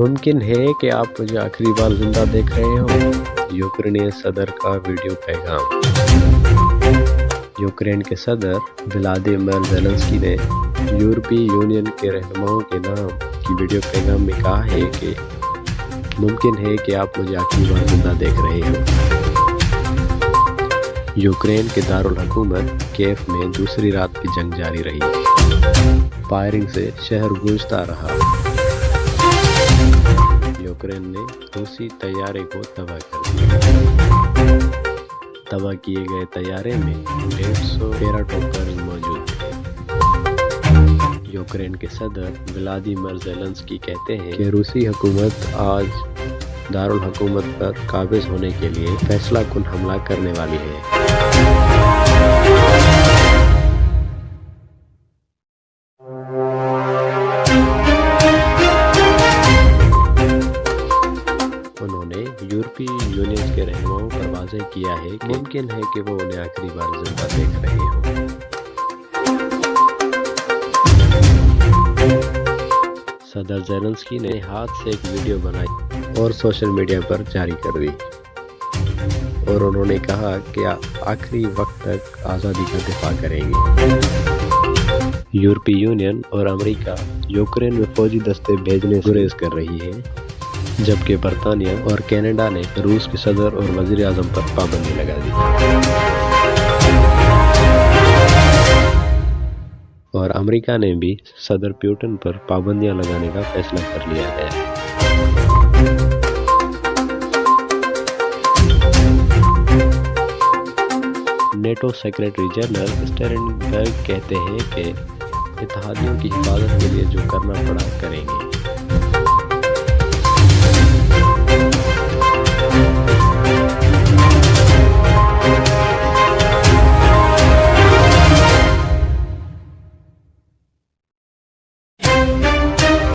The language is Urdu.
ممکن ہے کہ آپ مجھے آخری بار زندہ دیکھ رہے ہوں۔ یوکرینی صدر کا ویڈیو پیغام۔ یوکرین کے صدر ولادیمیر زیلنسکی نے یورپی یونین کے رہنماؤں کے نام کی ویڈیو پیغام میں کہا ہے کہ ممکن ہے کہ آپ مجھے آخری بار زندہ دیکھ رہے ہوں۔ یوکرین کے دارالحکومت کیف میں دوسری رات کی جنگ جاری رہی۔ فائرنگ سے شہر گونجتا رہا۔ یوکرین نے روسی طیارے کو تباہ کر دیا۔ تباہ کیے گئے طیارے میں 150 پیراٹروپرز موجود تھے۔ یوکرین کے صدر ولادیمیر زیلنسکی کہتے ہیں کہ روسی حکومت آج دارالحکومت پر قابض ہونے کے لیے فیصلہ کن حملہ کرنے والی ہے۔ انہوں نے یورپی یونین کے رہنماؤں پر واضح کیا ہے کہ ممکن ہے کہ وہ انہیں آخری بار زندہ دیکھ رہے ہوں۔ صدر زیلنسکی نے ہاتھ سے ایک ویڈیو بنائی اور سوشل میڈیا پر جاری کر دی اور انہوں نے کہا کہ آخری وقت تک آزادی کا دفاع کریں گے۔ یورپی یونین اور امریکہ یوکرین میں فوجی دستے بھیجنے سے گریز کر رہی ہے، جبکہ برطانیہ اور کینیڈا نے روس کے صدر اور وزیر اعظم پر پابندی لگا دی اور امریکہ نے بھی صدر پیوٹن پر پابندیاں لگانے کا فیصلہ کر لیا ہے۔ نیٹو سیکریٹری جنرل اسٹولٹنبرگ کہتے ہیں کہ اتحادیوں کی حفاظت کے لیے جو کرنا پڑا کریں